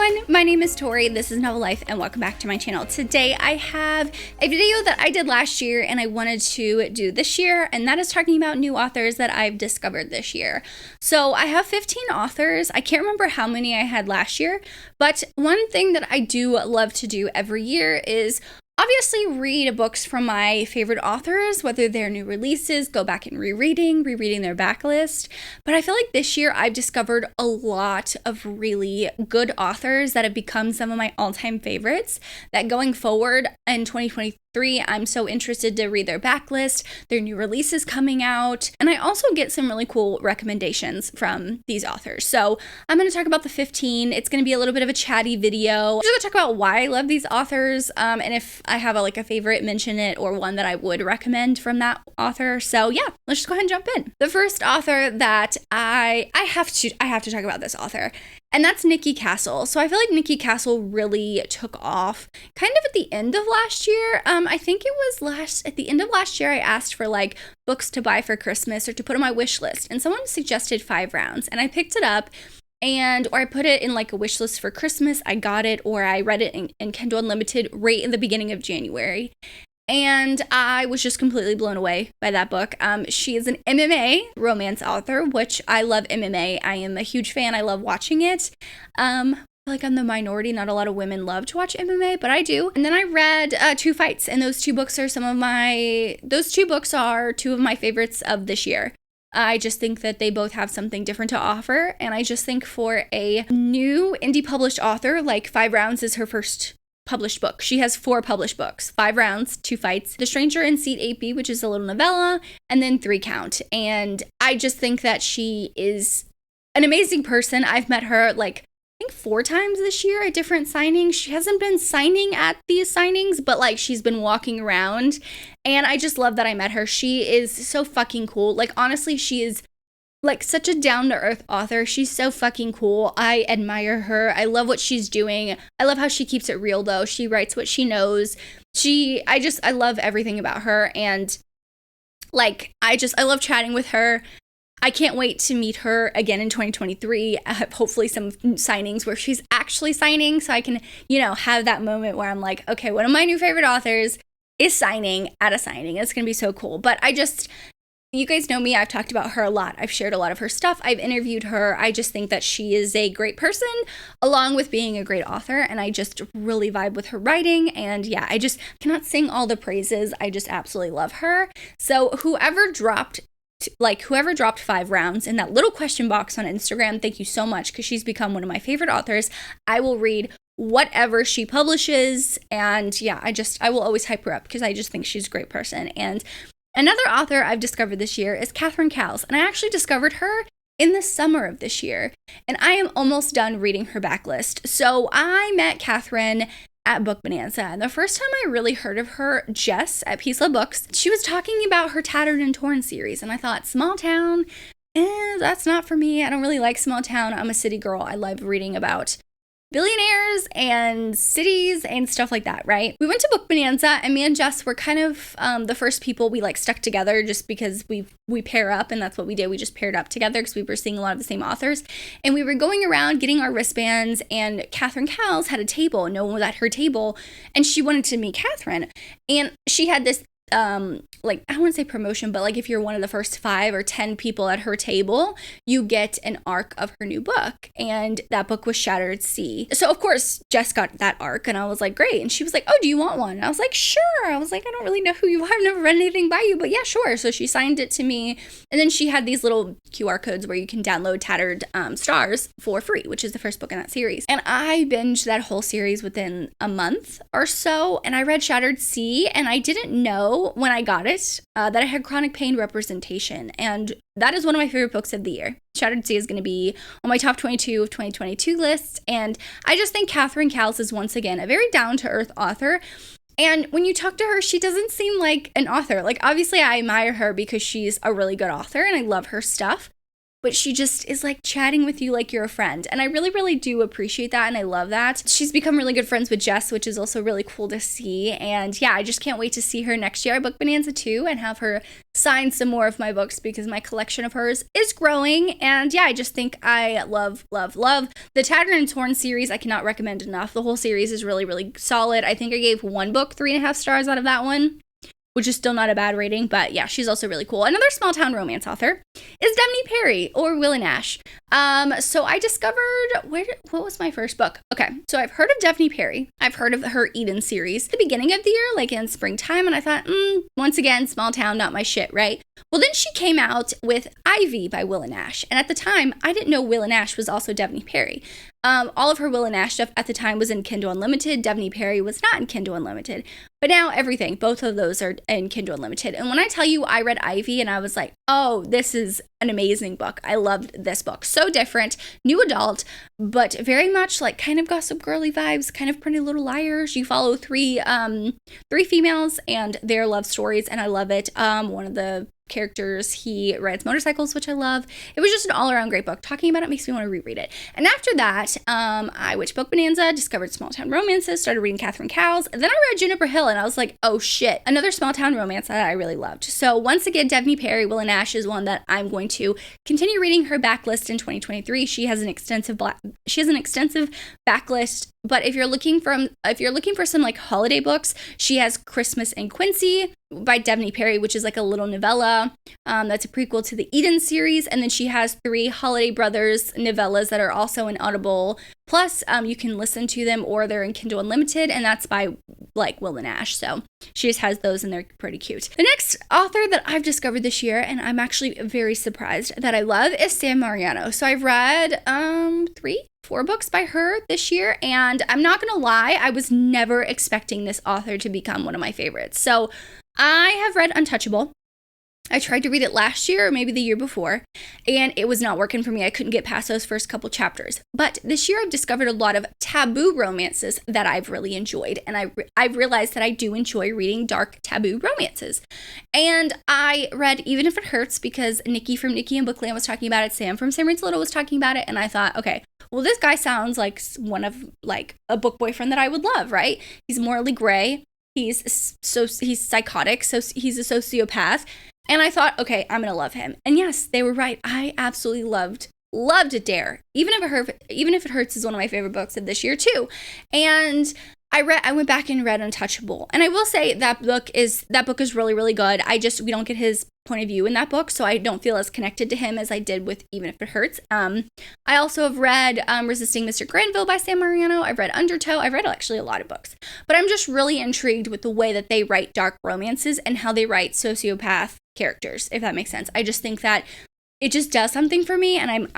everyone, my name is Tori, this is Novel Life, and welcome back to my channel. Today I have a video that I did last year and I wanted to do this year, and that is talking about new authors that I've discovered this year. So I have 15 authors. I can't remember how many I had last year, but one thing that I do love to do every year is obviously read books from my favorite authors, whether they're new releases, go back and rereading their backlist. But I feel like this year I've discovered a lot of really good authors that have become some of my all-time favorites, that going forward in 2023, I'm so interested to read their backlist, their new releases coming out, and I also get some really cool recommendations from these authors. So I'm going to talk about the 15. It's going to be a little bit of a chatty video. I'm just going to talk about why I love these authors, and if I have a favorite, mention it, or one that I would recommend from that author. So yeah, let's just go ahead and jump in. The first author that I have to talk about this author, and that's Nikki Castle. So I feel like Nikki Castle really took off kind of at the end of last year. I think it was at the end of last year, I asked for books to buy for Christmas or to put on my wish list, and someone suggested 5 Rounds, and I picked it up. Or I put it in a wish list for Christmas. I got it, or I read it in Kindle Unlimited right in the beginning of January. And I was just completely blown away by that book. She is an MMA romance author, which I love MMA. I am a huge fan. I love watching it. I'm the minority. Not a lot of women love to watch MMA, but I do. And then I read Two Fights, and those two books are two of my favorites of this year. I just think that they both have something different to offer, and I just think for a new indie published author, 5 Rounds is her first published book. She has 4 published books: 5 Rounds, 2 Fights, The Stranger in Seat 8B, which is a little novella, and then 3 Count. And I just think that she is an amazing person. I've met her I think 4 times this year at different signings. She hasn't been signing at these signings, but she's been walking around, and I just love that I met her. She is so fucking cool. Honestly, she is such a down-to-earth author. She's so fucking cool. I admire her. I love what she's doing. I love how she keeps it real, though. She writes what she knows. I love everything about her, and I love chatting with her. I can't wait to meet her again in 2023. Hopefully some signings where she's actually signing, so I can, have that moment where I'm okay, one of my new favorite authors is signing at a signing. It's going to be so cool. But you guys know me. I've talked about her a lot. I've shared a lot of her stuff. I've interviewed her. I just think that she is a great person, along with being a great author, and I just really vibe with her writing. And yeah, I just cannot sing all the praises. I just absolutely love her. So whoever dropped 5 Rounds in that little question box on Instagram, thank you so much, because she's become one of my favorite authors. I will read whatever she publishes, and yeah, I will always hype her up because I just think she's a great person. And another author I've discovered this year is Catherine Cowles, and I actually discovered her in the summer of this year, and I am almost done reading her backlist. So I met Catherine at Book Bonanza, and the first time I really heard of her, Jess at Peace Love Books, she was talking about her Tattered and Torn series, and I thought, small town, that's not for me. I don't really like small town. I'm a city girl. I love reading about billionaires and cities and stuff like that, right? We went to Book Bonanza, and me and Jess were kind of the first people we stuck together, just because we pair up, and that's what we did. We just paired up together because we were seeing a lot of the same authors, and we were going around getting our wristbands, and Catherine Cowles had a table, and no one was at her table, and she wanted to meet Catherine, and she had this I wouldn't say promotion, but if you're one of the first 5 or 10 people at her table, you get an arc of her new book, and that book was Shattered Sea. So of course Jess got that arc, and I was great, and she was oh, do you want one? And I was sure. I was I don't really know who you are. I've never read anything by you, but yeah, sure. So she signed it to me, and then she had these little QR codes where you can download Tattered Stars for free, which is the first book in that series, and I binged that whole series within a month or so, and I read Shattered Sea, and I didn't know when I got it that I had chronic pain representation, and that is one of my favorite books of the year. Shattered Sea is going to be on my top 22 of 2022 lists, and I just think Catherine Cowles is once again a very down-to-earth author. And when you talk to her, she doesn't seem like an author. Obviously I admire her because she's a really good author and I love her stuff, but she just is like chatting with you like you're a friend. And I really, really do appreciate that. And I love that. She's become really good friends with Jess, which is also really cool to see. And yeah, I just can't wait to see her next year at Book Bonanza 2 and have her sign some more of my books because my collection of hers is growing. And yeah, I just think I love the Tattered and Torn series. I cannot recommend enough. The whole series is really, really solid. I think I gave one book 3.5 stars out of that one, which is still not a bad rating, but yeah, she's also really cool. Another small town romance author is Devney Perry, or Will and Ash. So I discovered, what was my first book? Okay, so I've heard of Devney Perry. I've heard of her Eden series at the beginning of the year, like in springtime, and I thought, once again, small town, not my shit, right? Well, then she came out with Ivy by Will and Ash, and at the time, I didn't know Will and Ash was also Devney Perry. All of her Will and Ash stuff at the time was in Kindle Unlimited. Devney Perry was not in Kindle Unlimited. But now everything, both of those are in Kindle Unlimited. And when I tell you I read Ivy and I was like, oh, this is an amazing book. I loved this book. So different, new adult, but very much like kind of Gossip Girly vibes, kind of Pretty Little Liars. You follow three females and their love stories, and I love it. One of the characters, he rides motorcycles, which I love. It was just an all-around great book. Talking about it makes me want to reread it. And after that, I went to Book Bonanza, discovered small town romances, started reading Catherine Cowles, and then I read Juniper Hill, and I was like, oh shit, another small town romance that I really loved. So once again, Devney Perry, Will and Ash is one that I'm going to continue reading her backlist in 2023. She has an extensive backlist. But if you're looking for some like holiday books, she has Christmas in Quincy by Devney Perry, which is like a little novella. That's a prequel to the Eden series. And then she has 3 Holiday Brothers novellas that are also in Audible. Plus, you can listen to them or they're in Kindle Unlimited, and that's by like Will and Ash. So she just has those and they're pretty cute. The next author that I've discovered this year, and I'm actually very surprised that I love, is Sam Mariano. So I've read 4 books by her this year, and I'm not gonna lie, I was never expecting this author to become one of my favorites. So I have read Untouchable. I tried to read it last year or maybe the year before, and it was not working for me. I couldn't get past those first couple chapters. But this year I've discovered a lot of taboo romances that I've really enjoyed, and I've realized that I do enjoy reading dark taboo romances. And I read Even If It Hurts because Nikki from Nikki and Bookland was talking about it, Sam from Sam Reads Little was talking about it, and I thought, okay, well, this guy sounds like one of like a book boyfriend that I would love, right? He's morally gray. He's psychotic, so he's a sociopath. And I thought, okay, I'm going to love him. And yes, they were right. I absolutely loved Dare. Even If It Hurts is one of my favorite books of this year too. And I went back and read Untouchable. And I will say that book is really, really good. We don't get his point of view in that book, so I don't feel as connected to him as I did with Even If It Hurts. I also have read Resisting Mr. Granville by Sam Mariano. I've read Undertow. I've read actually a lot of books. But I'm just really intrigued with the way that they write dark romances and how they write sociopath characters, if that makes sense. I just think that it just does something for me, and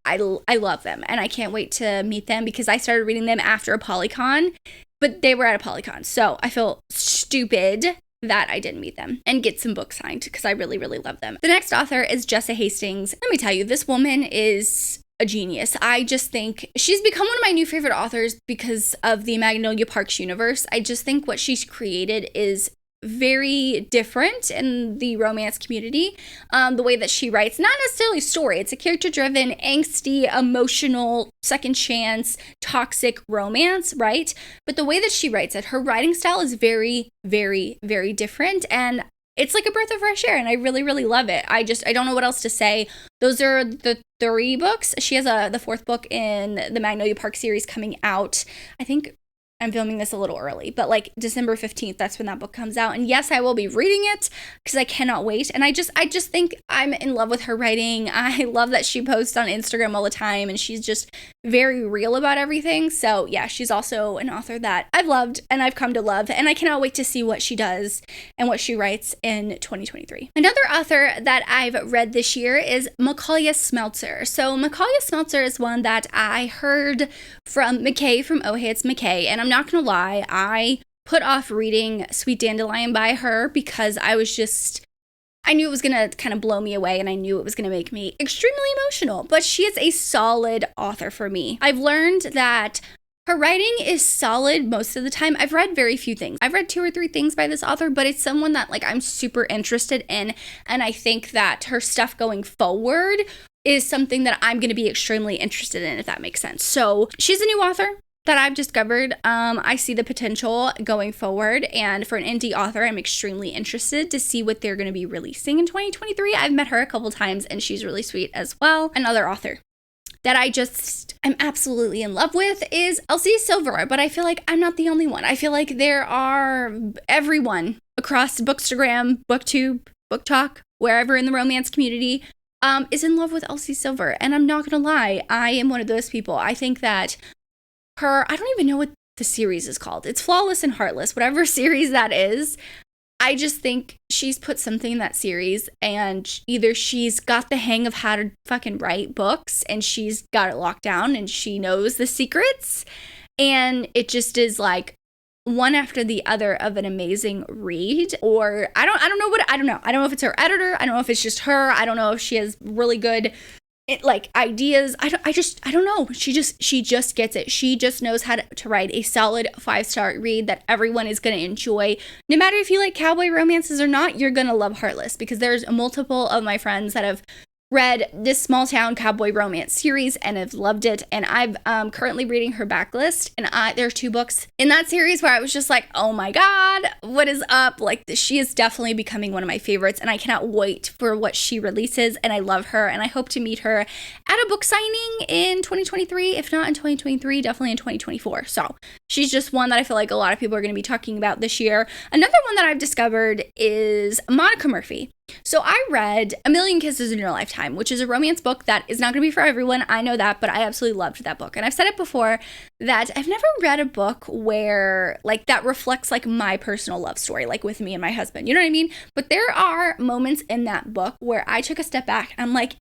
I love them, and I can't wait to meet them because I started reading them after a Polycon, but they were at a Polycon, so I feel stupid that I didn't meet them and get some books signed because I really, really love them. The next author is Jessa Hastings. Let me tell you, this woman is a genius. I just think she's become one of my new favorite authors because of the Magnolia Parks universe. I just think what she's created is very different in the romance community. The way that she writes, not necessarily story, it's a character-driven, angsty, emotional, second chance, toxic romance, right? But the way that she writes it, her writing style is very, very, very different, and it's like a breath of fresh air, and I really, really love it. I don't know what else to say. Those are the 3 books. She has the 4th book in the Magnolia Park series coming out, I think. I'm filming this a little early, but like December 15th, that's when that book comes out. And yes, I will be reading it because I cannot wait. And I just think I'm in love with her writing. I love that she posts on Instagram all the time and she's just very real about everything. So yeah, she's also an author that I've loved and I've come to love, and I cannot wait to see what she does and what she writes in 2023. Another author that I've read this year is Macaulay Smeltzer. So Macaulay Smeltzer is one that I heard from McKay from Oh Hey It's McKay, and I'm not gonna lie, I put off reading Sweet Dandelion by her because I knew it was gonna kind of blow me away, and I knew it was gonna make me extremely emotional, but she is a solid author for me. I've learned that her writing is solid most of the time. I've read very few things. I've read 2 or 3 things by this author, but it's someone that like I'm super interested in, and I think that her stuff going forward is something that I'm going to be extremely interested in, if that makes sense. So she's a new author that I've discovered. I see the potential going forward, and for an indie author, I'm extremely interested to see what they're going to be releasing in 2023. I've met her a couple times, and she's really sweet as well. Another author that I'm absolutely in love with is Elsie Silver, but I feel like I'm not the only one. I feel like there are everyone across Bookstagram, Booktube, Book Talk, wherever in the romance community, is in love with Elsie Silver. And I'm not gonna lie, I am one of those people. I think that I don't even know what the series is called. It's Flawless and Heartless, whatever series that is. I just think she's put something in that series, and either she's got the hang of how to fucking write books and she's got it locked down and she knows the secrets, and it just is like one after the other of an amazing read. Or I don't know if it's her editor, I don't know if it's just her, I don't know if she has really good ideas. I don't know. She just gets it. She just knows how to write a solid 5-star read that everyone is going to enjoy. No matter if you like cowboy romances or not, you're going to love Heartless, because there's multiple of my friends that have read this small town cowboy romance series and have loved it, and I'm currently reading her backlist, and there's 2 books in that series where I was just like, oh my god, what is up? Like, she is definitely becoming one of my favorites, and I cannot wait for what she releases, and I love her, and I hope to meet her at a book signing in 2023, if not in 2023, definitely in 2024. So she's just one that I feel like a lot of people are going to be talking about this year. Another one that I've discovered is Monica Murphy. So I read A Million Kisses in Your Lifetime, which is a romance book that is not going to be for everyone. I know that, but I absolutely loved that book. And I've said it before that I've never read a book where that reflects my personal love story, with me and my husband. You know what I mean? But there are moments in that book where I took a step back. I'm like,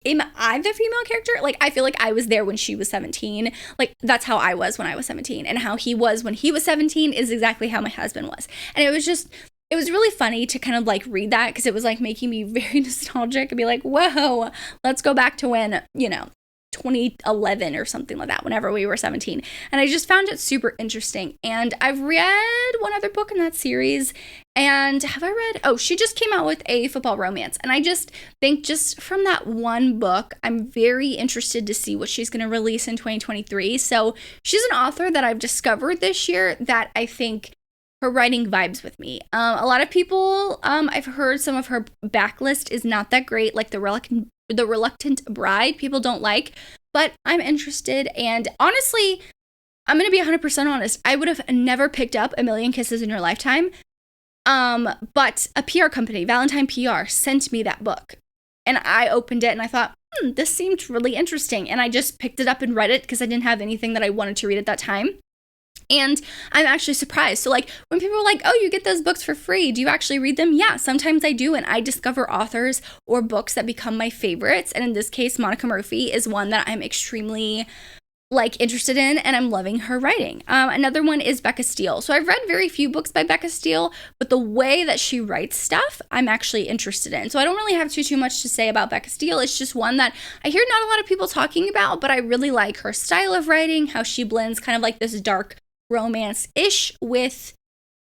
am I the female character? I feel like I was there when she was 17. That's how I was when I was 17. And how he was when he was 17 is exactly how my husband was. And it was really funny to kind of read that, because it was making me very nostalgic and be like, whoa, let's go back to when, 2011 or something like that, whenever we were 17. And I just found it super interesting. And I've read one other book in that series. And she just came out with a football romance. And I just think just from that one book, I'm very interested to see what she's going to release in 2023. So she's an author that I've discovered this year that I think her writing vibes with me. A lot of people, I've heard some of her backlist is not that great, like the Reluctant Bride, people don't like, but I'm interested. And honestly, I'm going to be 100% honest. I would have never picked up A Million Kisses in Your Lifetime. But a PR company, Valentine PR, sent me that book, and I opened it and I thought, this seemed really interesting. And I just picked it up and read it because I didn't have anything that I wanted to read at that time. And I'm actually surprised. So when people are like, oh, you get those books for free, do you actually read them? Yeah, sometimes I do. And I discover authors or books that become my favorites. And in this case, Monica Murphy is one that I'm extremely interested in, and I'm loving her writing. Another one is Becca Steele. So I've read very few books by Becca Steele, but the way that she writes stuff, I'm actually interested in. So I don't really have too much to say about Becca Steele. It's just one that I hear not a lot of people talking about, but I really like her style of writing, how she blends kind of this dark romance-ish with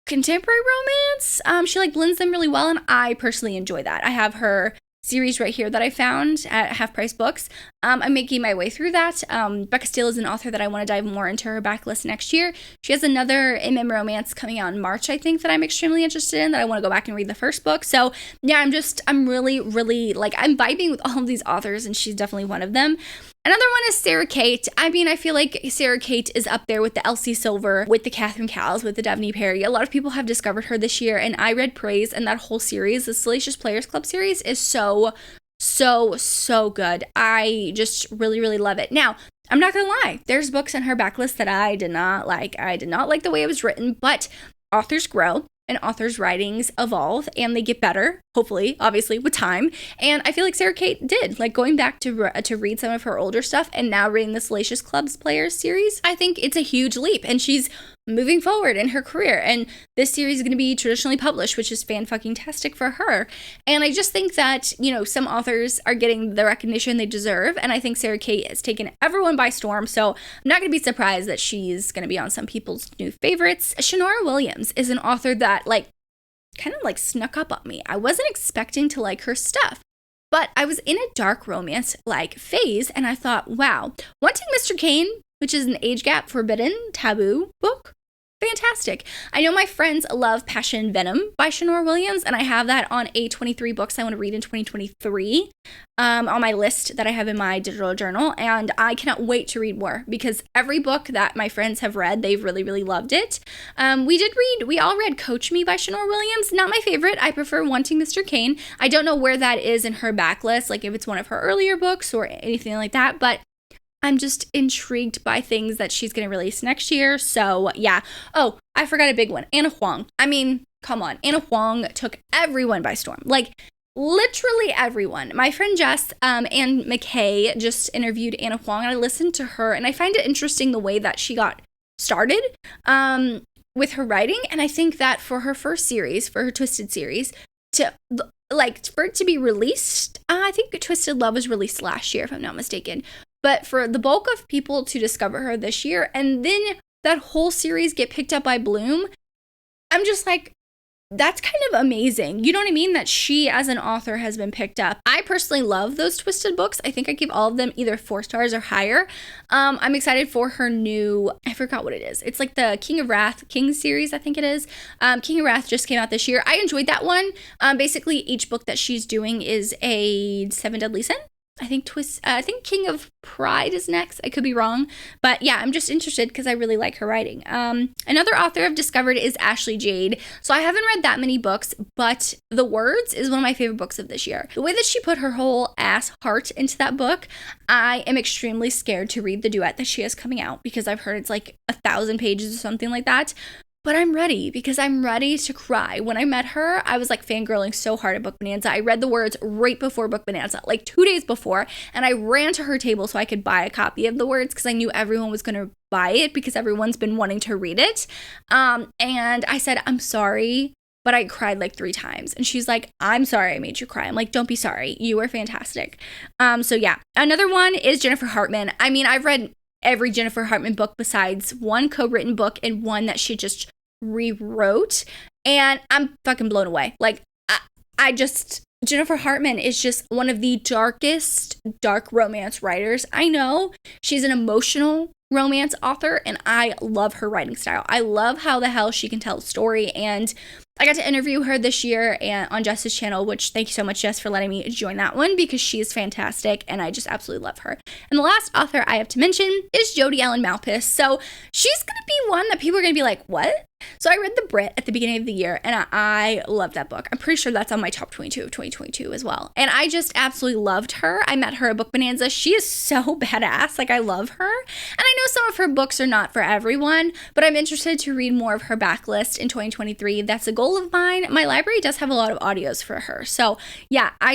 contemporary romance. She blends them really well, and I personally enjoy that. I have her series right here that I found at Half Price Books. I'm making my way through that. Becca Steele is an author that I want to dive more into her backlist next year. She has another MM romance coming out in March, I think, that I'm extremely interested in, that I want to go back and read the first book. So yeah, I'm really, really I'm vibing with all of these authors, and she's definitely one of them. Another one is Sarah Kate. I mean, I feel like Sarah Kate is up there with the Elsie Silver, with the Catherine Cowles, with the Daphne Perry. A lot of people have discovered her this year, and I read Praise, and that whole series, the Salacious Players Club series, is so good. I just really, really love it. Now, I'm not gonna lie, there's books in her backlist that I did not like. I did not like the way it was written, but authors grow. And authors' writings evolve, and they get better, hopefully, obviously, with time. And I feel like Sarah Kate did. Going back to read some of her older stuff, and now reading the Salacious Clubs Players series, I think it's a huge leap. And she's moving forward in her career. And this series is going to be traditionally published, which is fan-fucking-tastic for her. And I just think that, some authors are getting the recognition they deserve. And I think Sarah Kate has taken everyone by storm. So I'm not going to be surprised that she's going to be on some people's new favorites. Shannara Williams is an author that, kind of snuck up on me. I wasn't expecting to like her stuff. But I was in a dark romance like phase, and I thought, wow, Wanting Mr. Kane, which is an age gap forbidden taboo book, fantastic. I know my friends love Passion Venom by Shanor Williams, and I have that on a 23 books I want to read in 2023 on my list that I have in my digital journal, and I cannot wait to read more because every book that my friends have read, they've really, really loved it. We all read Coach Me by Shanor Williams. Not my favorite. I prefer Wanting Mr. Kane. I don't know where that is in her backlist, like if it's one of her earlier books or anything like that, but I'm just intrigued by things that she's going to release next year. So yeah. Oh, I forgot a big one. Anna Huang. I mean, come on. Anna Huang took everyone by storm. Like literally everyone. My friend Jess and McKay just interviewed Anna Huang, and I listened to her, and I find it interesting the way that she got started with her writing. And I think that for her first series, for her Twisted series, for it to be released, I think Twisted Love was released last year, if I'm not mistaken. But for the bulk of people to discover her this year, and then that whole series get picked up by Bloom, I'm just like, that's kind of amazing. You know what I mean? That she as an author has been picked up. I personally love those Twisted books. I think I give all of them either 4 stars or higher. I'm excited for her new, I forgot what it is. It's like the King of Wrath King series, I think it is. King of Wrath just came out this year. I enjoyed that one. Basically, each book that she's doing is a 7 Deadly Sin. I think King of Pride is next. I could be wrong. But yeah, I'm just interested because I really like her writing. Another author I've discovered is Ashley Jade. So I haven't read that many books, but The Words is one of my favorite books of this year. The way that she put her whole ass heart into that book, I am extremely scared to read the duet that she has coming out because I've heard it's like 1,000 pages or something like that. But I'm ready because I'm ready to cry. When I met her, I was like fangirling so hard at Book Bonanza. I read The Words right before Book Bonanza, like 2 days before, and I ran to her table so I could buy a copy of The Words because I knew everyone was going to buy it because everyone's been wanting to read it. And I said, I'm sorry, but I cried like 3 times. And she's like, I'm sorry I made you cry. I'm like, don't be sorry. You were fantastic. So yeah, another one is Jennifer Hartman. I mean, I've read every Jennifer Hartman book besides one co-written book and one that she just rewrote, and I'm fucking blown away. Like Jennifer Hartman is just one of the darkest dark romance writers I know. She's an emotional romance author, and I love her writing style. I love how the hell she can tell a story, and I got to interview her this year and on Jess's channel, which thank you so much, Jess, for letting me join that one because she is fantastic and I just absolutely love her. And the last author I have to mention is Jodi Ellen Malpass. So she's going to be one that people are going to be like, what? So I read The Brit at the beginning of the year, and I love that book. I'm pretty sure that's on my top 22 of 2022 as well. And I just absolutely loved her. I met her at Book Bonanza. She is so badass. Like, I love her. And I know some of her books are not for everyone, but I'm interested to read more of her backlist in 2023. That's a goal of mine. My library does have a lot of audios for her. So yeah, I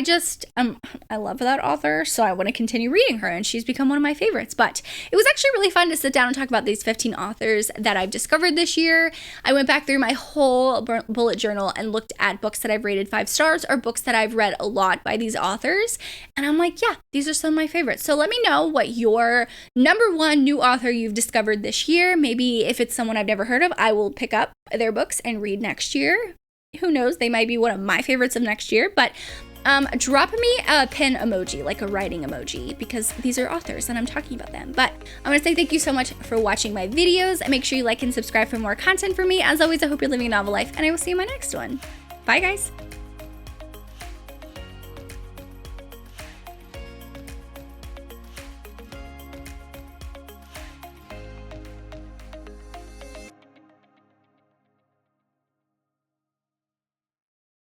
love that author. So I want to continue reading her, and she's become one of my favorites. But it was actually really fun to sit down and talk about these 15 authors that I've discovered this year. I went back through my whole bullet journal and looked at books that I've rated 5 stars or books that I've read a lot by these authors. And I'm like, yeah, these are some of my favorites. So let me know what your number 1 new author you've discovered this year. Maybe if it's someone I've never heard of, I will pick up their books and read next year. Who knows? They might be one of my favorites of next year. But drop me a pen emoji, like a writing emoji, because these are authors and I'm talking about them. But I want to say thank you so much for watching my videos, and make sure you like and subscribe for more content from me. As always, I hope you're living a novel life, and I will see you in my next one. Bye, guys.